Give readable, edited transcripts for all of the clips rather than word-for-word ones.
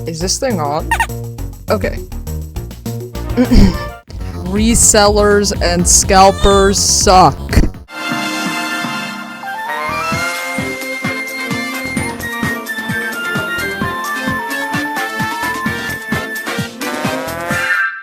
Is this thing on? Okay. Resellers and scalpers suck.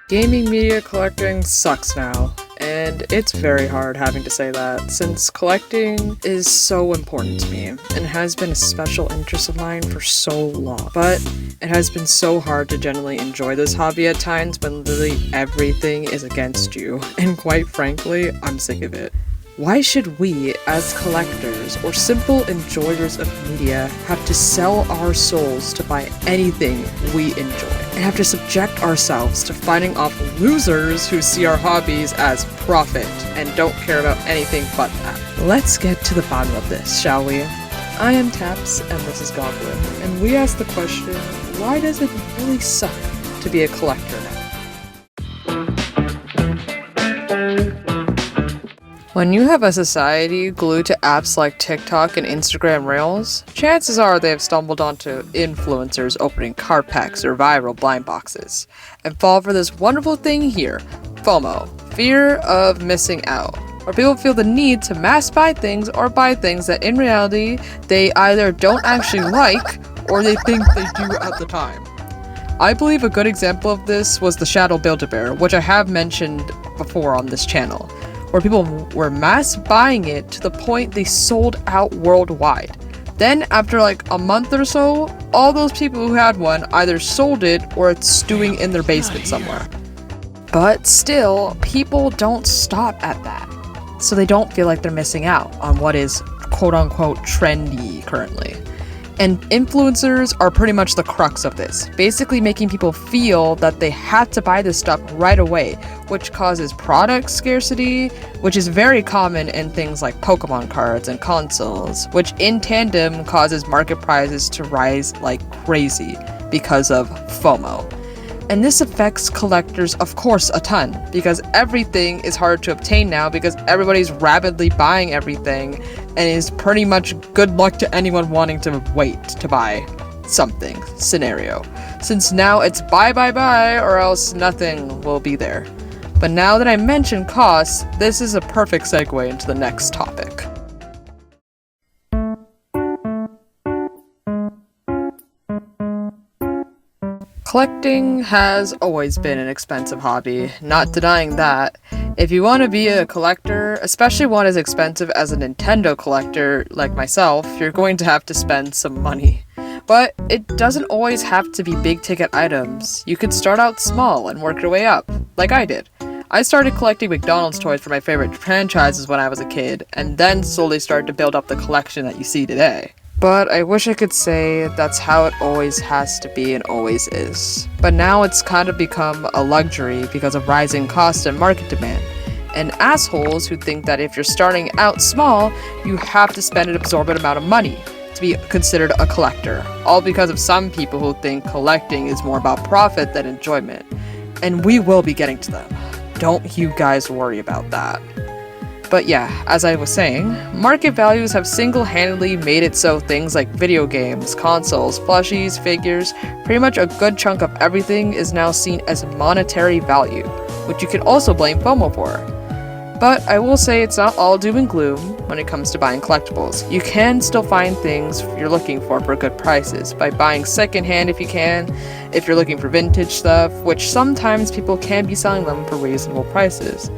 Gaming media collecting sucks now, and it's very hard having to say that, since collecting is so important to me, and has been a special interest of mine for so long. But it has been so hard to genuinely enjoy this hobby at times when literally everything is against you, and quite frankly, I'm sick of it. Why should we, as collectors or simple enjoyers of media, have to sell our souls to buy anything we enjoy, and have to subject ourselves to fighting off losers who see our hobbies as profit and don't care about anything but that? Let's get to the bottom of this, shall we? I am Taps, and this is Goblin, and we ask the question, why does it really suck to be a collector now? When you have a society glued to apps like TikTok and Instagram Reels, chances are they have stumbled onto influencers opening card packs or viral blind boxes, and fall for this wonderful thing here, FOMO, fear of missing out, where people feel the need to mass buy things or buy things that in reality they either don't actually like or they think they do at the time. I believe a good example of this was the Shadow Build-A-Bear, which I have mentioned before on this channel, where people were mass buying it to the point they sold out worldwide. Then, after like a month or so, all those people who had one either sold it or it's stewing in their basement somewhere. But still, people don't stop at that, so they don't feel like they're missing out on what is quote-unquote trendy currently. And influencers are pretty much the crux of this, basically making people feel that they have to buy this stuff right away, which causes product scarcity, which is very common in things like Pokemon cards and consoles, which in tandem causes market prices to rise like crazy because of FOMO. And this affects collectors, of course, a ton, because everything is hard to obtain now because everybody's rapidly buying everything, and is pretty much good luck to anyone wanting to wait to buy something scenario. Since now it's buy or else nothing will be there. But now that I mentioned costs, this is a perfect segue into the next topic. Collecting has always been an expensive hobby, not denying that. If you want to be a collector, especially one as expensive as a Nintendo collector like myself, you're going to have to spend some money. But it doesn't always have to be big ticket items. You could start out small and work your way up, like I did. I started collecting McDonald's toys for my favorite franchises when I was a kid, and then slowly started to build up the collection that you see today. But I wish I could say that's how it always has to be and always is. But now it's kind of become a luxury because of rising cost and market demand. And assholes who think that if you're starting out small, you have to spend an absorbent amount of money to be considered a collector. All because of some people who think collecting is more about profit than enjoyment. And we will be getting to them. Don't you guys worry about that. But yeah, as I was saying, market values have single-handedly made it so things like video games, consoles, plushies, figures, pretty much a good chunk of everything is now seen as monetary value, which you can also blame FOMO for. But I will say it's not all doom and gloom when it comes to buying collectibles. You can still find things you're looking for good prices by buying secondhand if you can, if you're looking for vintage stuff, which sometimes people can be selling them for reasonable prices.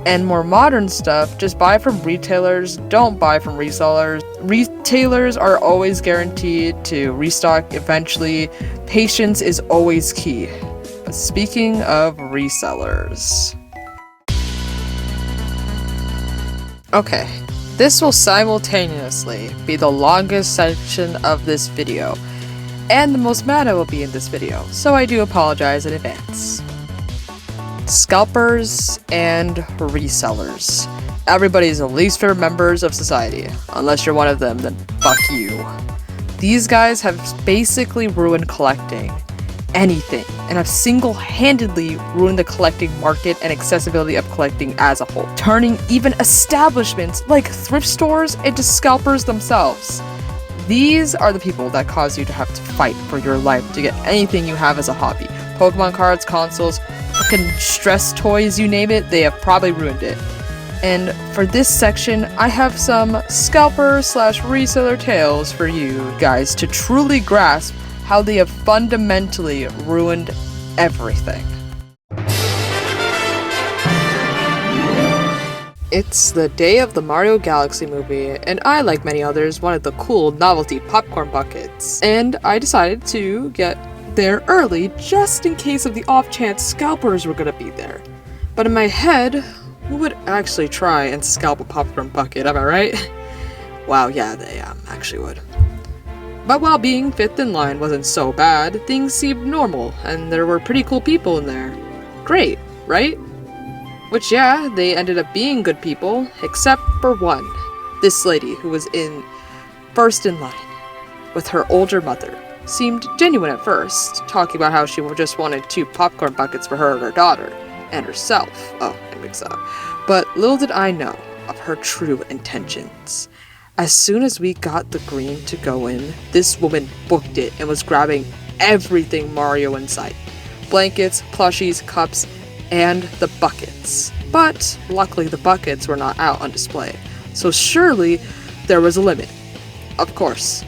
And more modern stuff, just buy from retailers, don't buy from resellers. Retailers are always guaranteed to restock eventually. Patience is always key. But speaking of resellers. Okay, this will simultaneously be the longest section of this video, and the most meta will be in this video, so I do apologize in advance. Scalpers and resellers. Everybody's the least favorite members of society. Unless you're one of them, then fuck you. These guys have basically ruined collecting anything, and have single-handedly ruined the collecting market and accessibility of collecting as a whole, turning even establishments like thrift stores into scalpers themselves. These are the people that cause you to have to fight for your life to get anything you have as a hobby. Pokemon cards, consoles, fucking stress toys, you name it, they have probably ruined it. And for this section, I have some scalper/reseller tales for you guys to truly grasp how they have fundamentally ruined everything. It's the day of the Mario Galaxy movie, and I, like many others, wanted the cool novelty popcorn buckets. And I decided to get there early just in case of the off chance scalpers were gonna be there. But in my head, who would actually try and scalp a popcorn bucket, am I right? Wow, yeah, they actually would. But while being fifth in line wasn't so bad, things seemed normal, and there were pretty cool people in there. Great, right? Which, yeah, they ended up being good people, except for one. This lady, who was in first in line, with her older mother. Seemed genuine at first, talking about how she just wanted 2 popcorn buckets for her and her daughter, and herself. Oh, I mixed up. But little did I know of her true intentions. As soon as we got the green to go in, this woman booked it and was grabbing everything Mario in sight. Blankets, plushies, cups, and the buckets. But luckily the buckets were not out on display, so surely there was a limit. Of course,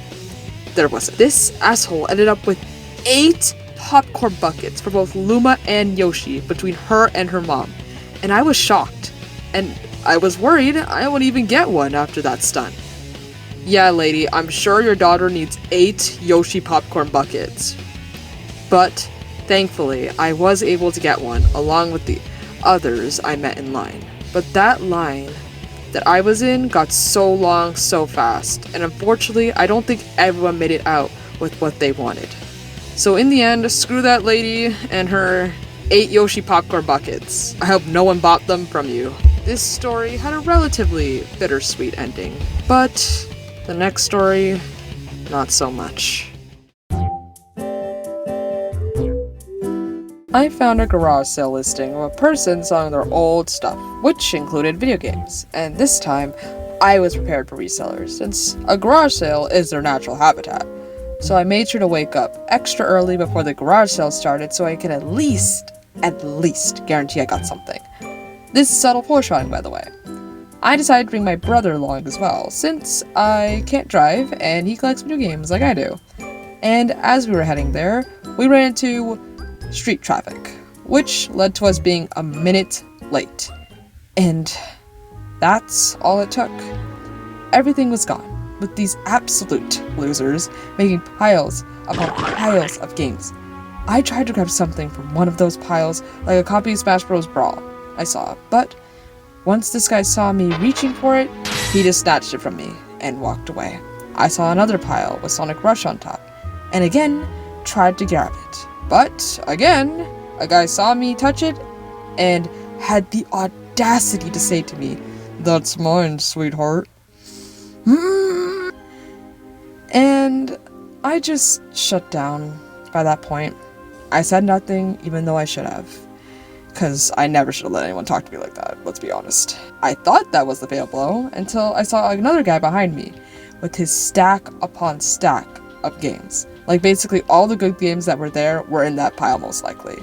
there wasn't. This asshole ended up with 8 popcorn buckets for both Luma and Yoshi between her and her mom. And I was shocked. And I was worried I wouldn't even get one after that stunt. Yeah, lady, I'm sure your daughter needs 8 Yoshi popcorn buckets. But thankfully, I was able to get one along with the others I met in line. But that line that I was in got so long so fast, and unfortunately I don't think everyone made it out with what they wanted. So in the end, screw that lady and her 8 Yoshi popcorn buckets. I hope no one bought them from you. This story had a relatively bittersweet ending, but the next story, not so much. I found a garage sale listing of a person selling their old stuff, which included video games, and this time, I was prepared for resellers, since a garage sale is their natural habitat. So I made sure to wake up extra early before the garage sale started so I could at least guarantee I got something. This is subtle foreshadowing, by the way. I decided to bring my brother along as well, since I can't drive and he collects video games like I do. And as we were heading there, we ran into street traffic, which led to us being a minute late. And that's all it took. Everything was gone, with these absolute losers making piles upon piles of games. I tried to grab something from one of those piles, like a copy of Smash Bros. Brawl I saw, but once this guy saw me reaching for it, he just snatched it from me and walked away. I saw another pile with Sonic Rush on top, and again tried to grab it. But again, a guy saw me touch it and had the audacity to say to me, "That's mine, sweetheart." And I just shut down by that point. I said nothing, even though I should have. Because I never should have let anyone talk to me like that, let's be honest. I thought that was the fatal blow until I saw another guy behind me with his stack upon stack of games. Like basically all the good games that were there were in that pile most likely.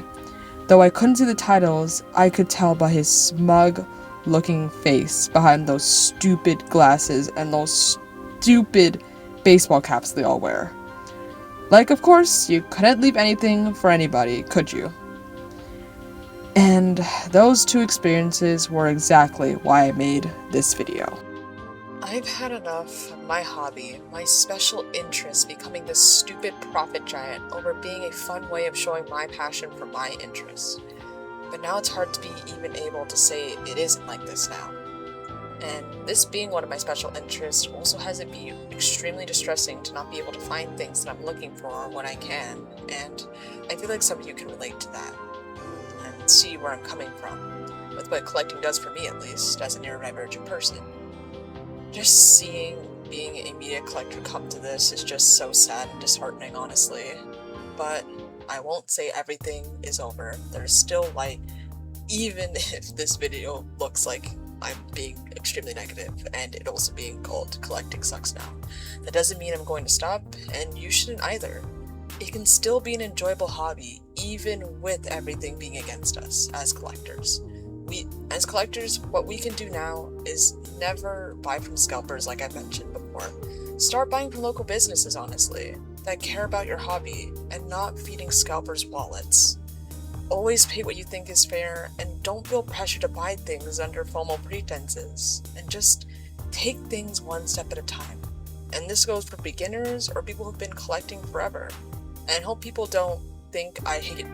Though I couldn't see the titles, I could tell by his smug looking face behind those stupid glasses and those stupid baseball caps they all wear. Like, of course, you couldn't leave anything for anybody, could you? And those 2 experiences were exactly why I made this video. I've had enough of my hobby, my special interest becoming this stupid profit giant over being a fun way of showing my passion for my interests. But now it's hard to be even able to say it isn't like this now. And this being one of my special interests also has it be extremely distressing to not be able to find things that I'm looking for when I can, and I feel like some of you can relate to that, and see where I'm coming from, with what collecting does for me at least, as a neurodivergent person. Just seeing being a media collector come to this is just so sad and disheartening, honestly. But I won't say everything is over. There's still light, even if this video looks like I'm being extremely negative, and it also being called collecting sucks now. That doesn't mean I'm going to stop, and you shouldn't either. It can still be an enjoyable hobby, even with everything being against us as collectors. As collectors, what we can do now is never buy from scalpers like I mentioned before. Start buying from local businesses, honestly, that care about your hobby and not feeding scalpers' wallets. Always pay what you think is fair, and don't feel pressure to buy things under formal pretenses, and just take things one step at a time. And this goes for beginners or people who've been collecting forever. And I hope people don't think I hate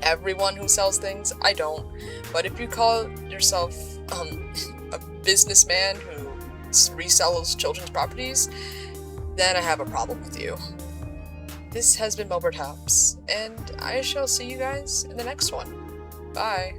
everyone who sells things. I don't. But if you call yourself a businessman who resells children's properties, then I have a problem with you. This has been Melbert Hops, and I shall see you guys in the next one. Bye.